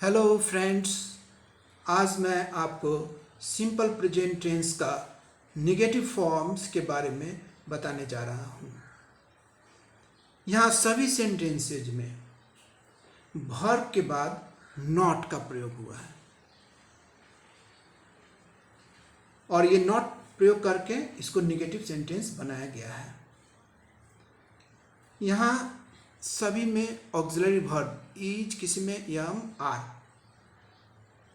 Hello friends, आज मैं आपको सिंपल प्रेजेंट टेंस का नेगेटिव फॉर्म्स के बारे में बताने जा रहा हूँ। यहाँ सभी सेंटेंसेज में वर्ब के बाद नॉट का प्रयोग हुआ है और ये नॉट प्रयोग करके इसको नेगेटिव सेंटेंस बनाया गया है। यहाँ सभी में ऑक्सिलरी वर्ब इज, किसी में एम, आर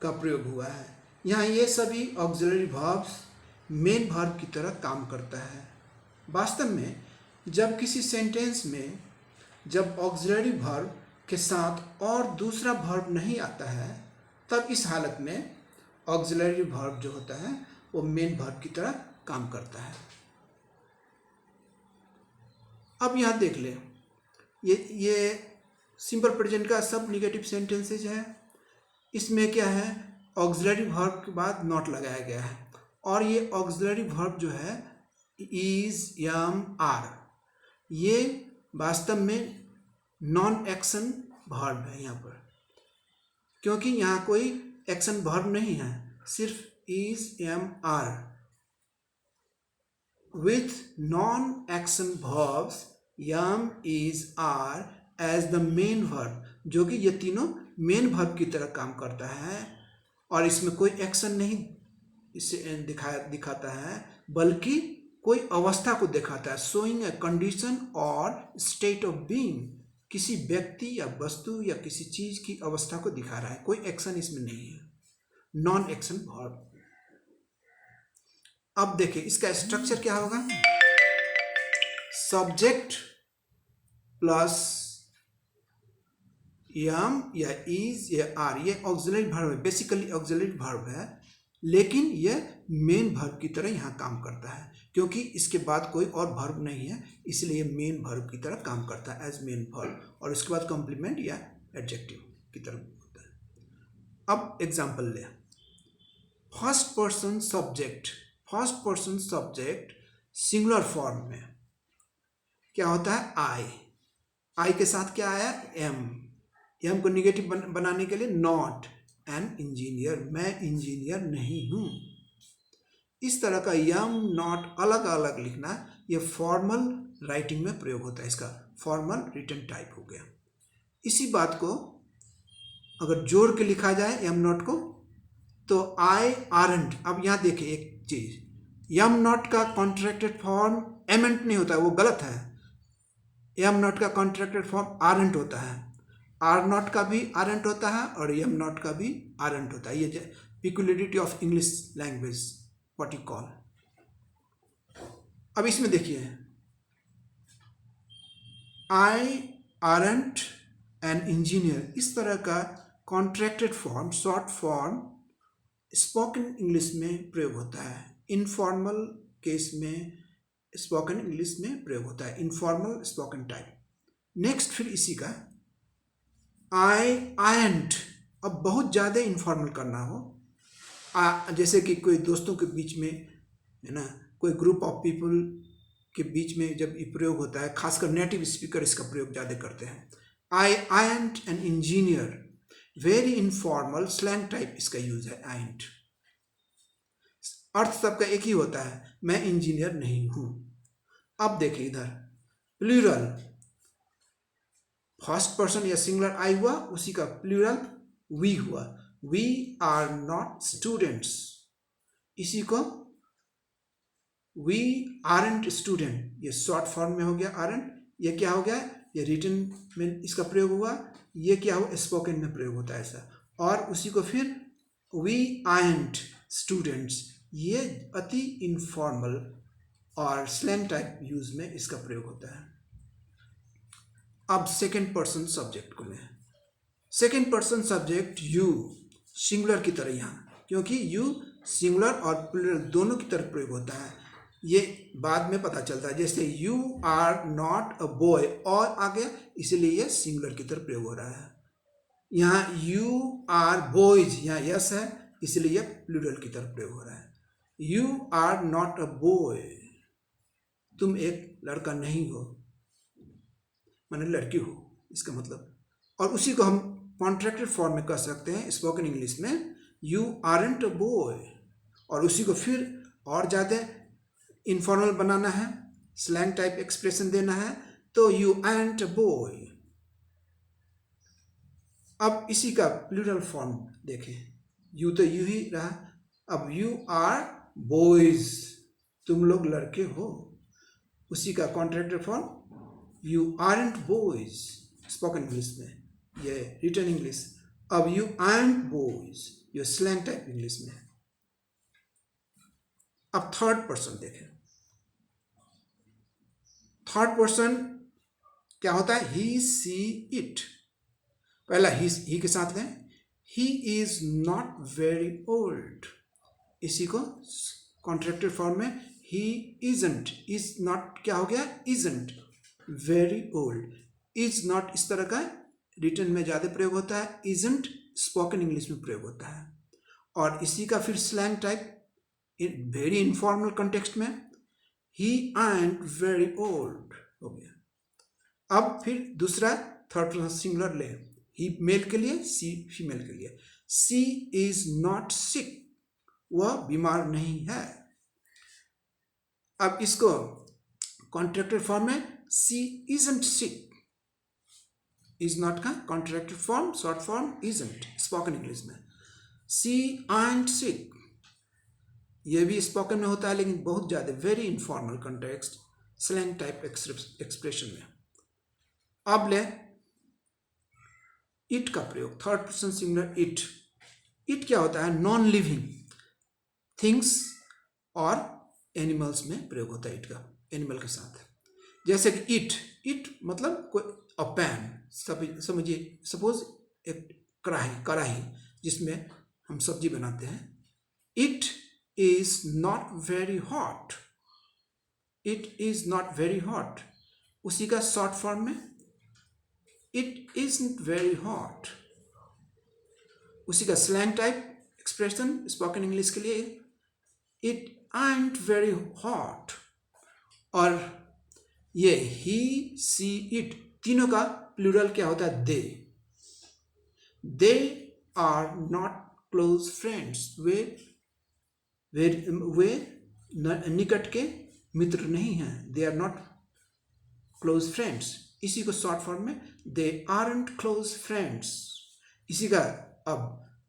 का प्रयोग हुआ है। यहाँ ये सभी ऑक्सिलरी वर्ब्स मेन वर्ब की तरह काम करता है। वास्तव में जब किसी सेंटेंस में जब ऑक्सिलरी वर्ब के साथ और दूसरा वर्ब नहीं आता है, तब इस हालत में ऑक्सिलरी वर्ब जो होता है वो मेन वर्ब की तरह काम करता है। अब यहाँ देख ले, ये सिंपल प्रेजेंट का सब नेगेटिव सेंटेंसेज है। इसमें क्या है, ऑक्सिलरी वर्ब के बाद नॉट लगाया गया है और ये ऑक्सिलरी वर्ब जो है इज, एम, आर, ये वास्तव में नॉन एक्शन वर्ब है यहाँ पर, क्योंकि यहाँ कोई एक्शन वर्ब नहीं है, सिर्फ is, am, are with non action verbs am, is, are as the main verb, जो कि ये तीनों मेन वर्ब की तरह काम करता है और इसमें कोई एक्शन नहीं इसे दिखाता है, बल्कि कोई अवस्था को दिखाता है। शोइंग ए कंडीशन और स्टेट ऑफ बीइंग, किसी व्यक्ति या वस्तु या किसी चीज की अवस्था को दिखा रहा है, कोई एक्शन इसमें नहीं है, नॉन एक्शन वर्ब। अब देखिए इसका स्ट्रक्चर क्या होगा, सब्जेक्ट प्लस एम या इज या आर, ये ऑक्सिलरी वर्ब है, बेसिकली ऑक्सिलरी वर्ब है, लेकिन ये मेन वर्ब की तरह यहाँ काम करता है, क्योंकि इसके बाद कोई और वर्ब नहीं है, इसलिए मेन वर्ब की तरह काम करता है एज मेन वर्ब, और इसके बाद कॉम्प्लीमेंट या एडजेक्टिव की तरह होता है। अब एग्जाम्पल ले, first person subject singular form में क्या होता है, आई के साथ क्या आया, एम को निगेटिव बनाने के लिए नॉट एन इंजीनियर, मैं इंजीनियर नहीं हूं। इस तरह का यम नॉट अलग अलग लिखना ये फॉर्मल राइटिंग में प्रयोग होता है, इसका फॉर्मल रिटन टाइप हो गया। इसी बात को अगर जोड़ के लिखा जाए यम नॉट को, तो आई आरंट। अब यहाँ देखिए एक चीज, यम नॉट का कॉन्ट्रैक्टेड फॉर्म एमेंट नहीं होता है, वो गलत है। एम नॉट का कॉन्ट्रैक्टेड फॉर्म आरंट होता है, आर नॉट का भी आरंट होता है और एम नॉट का भी आरंट होता है। ये peculiarity of English language what you call. अब इसमें देखिए, आई आरंट एन इंजीनियर, इस तरह का contracted form, short form spoken English में प्रयोग होता है, इनफॉर्मल केस में स्पोकन इंग्लिश में प्रयोग होता है, इनफॉर्मल स्पोकन टाइप। नेक्स्ट फिर इसी का आई आयंट। अब बहुत ज़्यादा इनफॉर्मल करना हो, जैसे कि कोई दोस्तों के बीच में है ना, कोई ग्रुप ऑफ पीपल के बीच में जब ये प्रयोग होता है, खासकर नेटिव स्पीकर इसका प्रयोग ज़्यादा करते हैं। I ain't an engineer, very informal slang type इसका यूज है आयंट। अर्थ सबका एक ही होता है, मैं इंजीनियर नहीं हूं। अब देखिए इधर प्लूरल, फर्स्ट पर्सन या सिंगुलर आई हुआ, उसी का प्लूरल वी हुआ, वी आर नॉट स्टूडेंट्स, इसी को वी आरंट स्टूडेंट, ये शॉर्ट फॉर्म में हो गया आरंट। ये क्या हो गया, ये रिटन में इसका प्रयोग हुआ, ये क्या हो, स्पोकन में प्रयोग होता है ऐसा। और उसी को फिर वी आरंट स्टूडेंट्स, ये अति इनफॉर्मल और स्लैंग टाइप यूज में इसका प्रयोग होता है। अब सेकेंड पर्सन सब्जेक्ट को लें, second person subject you, singular की तरह यहाँ, क्योंकि यू सिंगुलर और प्लूरल दोनों की तरह प्रयोग होता है, ये बाद में पता चलता है। जैसे you are not a boy, और आ गया, इसलिए ये सिंगुलर की तरह प्रयोग हो रहा है। यहाँ यू आर बॉयज, यहाँ यस है, इसलिए प्लूरल की तरह प्रयोग हो रहा है। You are not a boy, तुम एक लड़का नहीं हो, माने लड़की हो इसका मतलब। और उसी को हम कॉन्ट्रैक्टेड फॉर्म में कह सकते हैं स्पोकन इंग्लिश में, यू आरंट अ बॉय, और उसी को फिर और ज़्यादा इनफॉर्मल बनाना है, स्लैंग टाइप एक्सप्रेशन देना है, तो यू आरंट अ बॉय। अब इसी का प्लूरल फॉर्म देखें, यू तो यू ही रहा, अब यू आर बॉयज, तुम लोग लड़के हो, उसी का contracted form you aren't boys spoken English में, ये रिटन इंग्लिश। अब यू आरंट बॉयज ये स्लैंग टाइप इंग्लिश में। अब थर्ड पर्सन देखें, थर्ड पर्सन क्या होता है, ही सी इट। पहला ही के साथ लें, he is not very old, इसी को कॉन्ट्रैक्टेड फॉर्म में ही इजंट, इज नॉट क्या हो गया, isn't very old. Is not इस तरह का रिटन में ज़्यादा प्रयोग होता है, इजंट स्पोकन इंग्लिश में प्रयोग होता है। और इसी का फिर slang type very informal context में, ही एंड वेरी ओल्ड हो गया। अब फिर दूसरा थर्ड पर्सन सिंगुलर ले, ही मेल के लिए, सी फीमेल के लिए, सी इज नॉट सिक, वह बीमार नहीं है। अब इसको कॉन्ट्रैक्टेड फॉर्म में, सी इजंट सिक, इज नॉट का contracted form short form isn't spoken English में, सी एंड सिक, ये भी स्पोकन में होता है लेकिन बहुत ज़्यादा very informal context slang type expression में। अब ले इट का प्रयोग, third person singular it. It क्या होता है, नॉन लिविंग थिंग्स और एनिमल्स में प्रयोग होता है इट का, एनिमल के साथ। जैसे कि इट मतलब कोई अ पैन, समझिए सपोज एक कढ़ाई जिसमें हम सब्जी बनाते हैं, it is not very hot, it is not very hot, उसी का शॉर्ट फॉर्म में इट इजंट वेरी हॉट, उसी का slang type expression spoken English के लिए, इट एंट वेरी हॉट। और ये ही सी इट तीनों का प्लूरल क्या होता है, they are not close friends, वे निकट के मित्र नहीं हैं, they are not close friends, इसी को शॉर्ट फॉर्म में दे आरंट क्लोज फ्रेंड्स। इसी का अब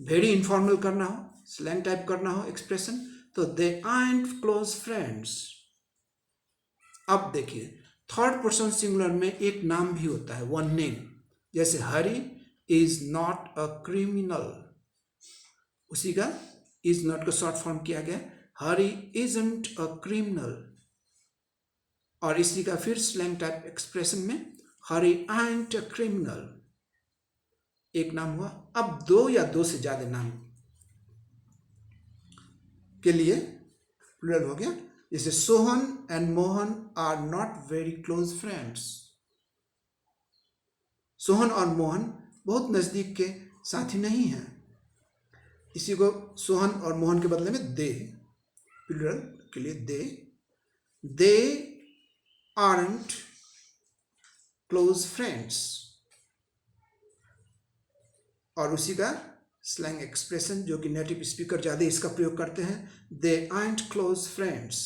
वेरी इनफॉर्मल करना हो, स्लैंग टाइप करना हो एक्सप्रेशन, तो दे आरंट क्लोज फ्रेंड्स। अब देखिए थर्ड पर्सन सिंगुलर में एक नाम भी होता है, वन नेम, जैसे हरी इज नॉट अ क्रिमिनल, उसी का इज नॉट का शॉर्ट फॉर्म किया गया, हरी इजंट अ क्रिमिनल। और इसी का फिर स्लैंग टाइप एक्सप्रेशन में, हरी एंट अ क्रिमिनल, एक नाम हुआ। अब दो या दो से ज्यादा नाम के लिए प्लूरल हो गया, जैसे Sohan and Mohan are not very close friends, Sohan और मोहन बहुत नजदीक के साथी नहीं हैं, इसी को सोहन और मोहन के बदले में दे, प्लूरल के लिए दे आरंट क्लोज फ्रेंड्स। और उसी का स्लैंग एक्सप्रेशन जो कि नेटिव स्पीकर ज़्यादा इसका प्रयोग करते हैं, दे आरंट क्लोज फ्रेंड्स।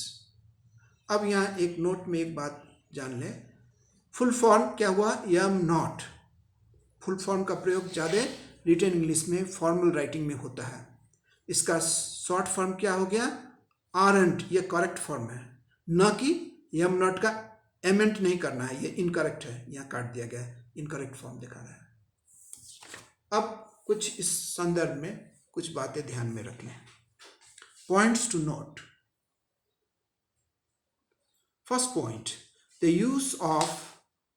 अब यहाँ एक नोट में एक बात जान लें, फुल फॉर्म क्या हुआ, एम नॉट, फुल फॉर्म का प्रयोग ज़्यादा रिटन इंग्लिश में फॉर्मल राइटिंग में होता है, इसका शॉर्ट फॉर्म क्या हो गया, आरंट, ये करेक्ट फॉर्म है, न कि एम नॉट का एमेंट नहीं करना है, ये इनकरेक्ट है, यहाँ काट दिया गया है, इनकरेक्ट फॉर्म दिखा रहा है। अब कुछ इस संदर्भ में कुछ बातें ध्यान में रख लें, points to note. First point, the use of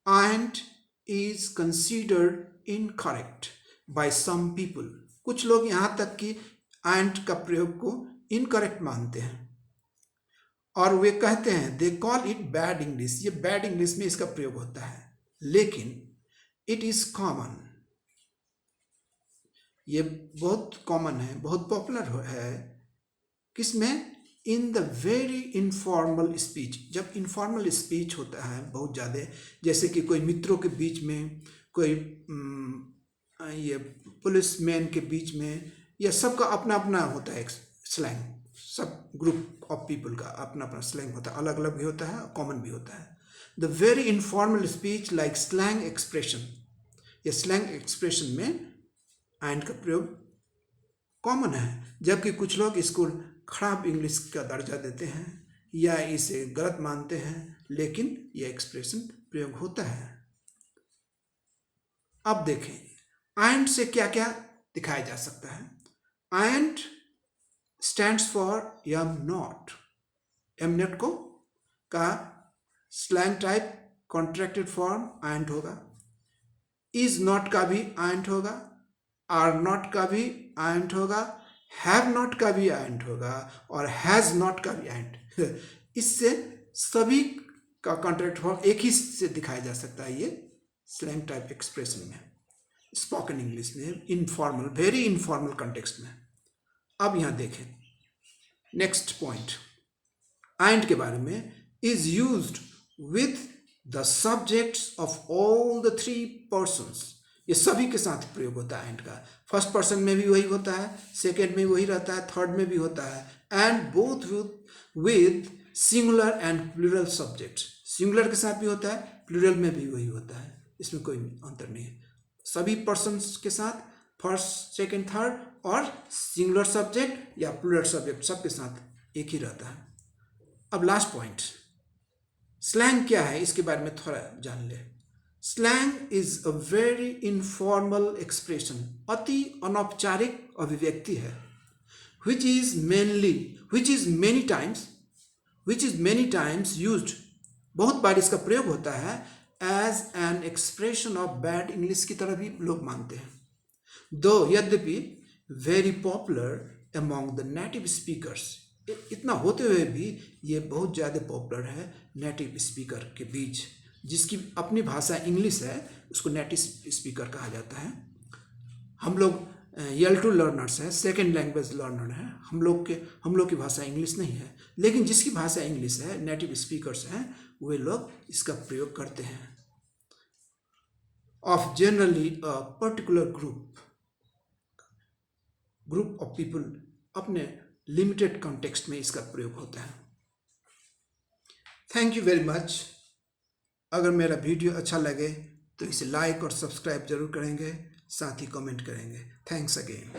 and is considered incorrect by some people, कुछ लोग यहाँ तक कि एंड का प्रयोग को इनकरेक्ट मानते हैं और वे कहते हैं they call it bad English, ये बैड इंग्लिश में इसका प्रयोग होता है, लेकिन इट इज कॉमन, ये बहुत कॉमन है, बहुत पॉपुलर है, किसमें, in the very informal speech, जब इनफॉर्मल स्पीच होता है बहुत ज़्यादा, जैसे कि कोई मित्रों के बीच में कोई ये पुलिसमैन के बीच में, यह सबका अपना अपना होता है एक स्लैंग। सब ग्रुप ऑफ पीपल का अपना अपना स्लैंग होता है, अलग अलग भी होता है, कॉमन भी होता है। The very informal speech like slang expression, ये स्लैंग एक्सप्रेशन में एंड का प्रयोग कॉमन है, जबकि कुछ लोग इसको खराब इंग्लिश का दर्जा देते हैं या इसे गलत मानते हैं, लेकिन यह एक्सप्रेशन प्रयोग होता है। अब देखें एंड से क्या क्या दिखाया जा सकता है। And stands for am not, am not को का slang type contracted form and होगा। इज नॉट का भी एंड होगा, आर नॉट का भी एंड होगा, हैव नॉट का भी एंड होगा और हैज नॉट का भी एंड। इससे सभी का कॉन्ट्रैक्ट फॉर्म एक ही से दिखाया जा सकता है ये स्लैंग टाइप एक्सप्रेशन में, स्पोकन इंग्लिश में, इनफॉर्मल, वेरी इनफॉर्मल कॉन्टेक्स्ट में। अब यहाँ देखें नेक्स्ट पॉइंट एंड के बारे में। Is used with the subjects of all the three persons, ये सभी के साथ प्रयोग होता है एंड का। फर्स्ट पर्सन में भी वही होता है, सेकेंड में वही रहता है, थर्ड में भी होता है। And both with singular and plural subjects, singular के साथ भी होता है, प्लूरल में भी वही होता है, इसमें कोई अंतर नहीं है। सभी पर्सन्स के साथ फर्स्ट सेकेंड थर्ड और सिंगुलर सब्जेक्ट या प्लूरल सब्जेक्ट सबके साथ एक ही रहता है। अब लास्ट पॉइंट स्लैंग क्या है, इसके बारे में थोड़ा जान ले। Slang is a very informal expression, अति अनौपचारिक अभिव्यक्ति है। which is many times used, बहुत बार इसका प्रयोग होता है as an expression of bad English की तरह भी लोग मानते हैं। दो यद्यपि very popular among the native speakers, इतना होते हुए भी ये बहुत ज़्यादा पॉपुलर है नेटिव स्पीकर के बीच। जिसकी अपनी भाषा इंग्लिश है उसको नेटिव स्पीकर कहा जाता है। हम लोग L2 लर्नर्स हैं, सेकेंड लैंग्वेज लर्नर हैं, हम लोग की भाषा इंग्लिश नहीं है, लेकिन जिसकी भाषा इंग्लिश है, नेटिव स्पीकर्स हैं, वे लोग इसका प्रयोग करते हैं। Of generally a particular group of people, अपने लिमिटेड कॉन्टेक्स्ट में इसका प्रयोग होता है। Thank you very much. अगर मेरा वीडियो अच्छा लगे तो इसे लाइक और सब्सक्राइब जरूर करेंगे, साथ ही कमेंट करेंगे। Thanks again.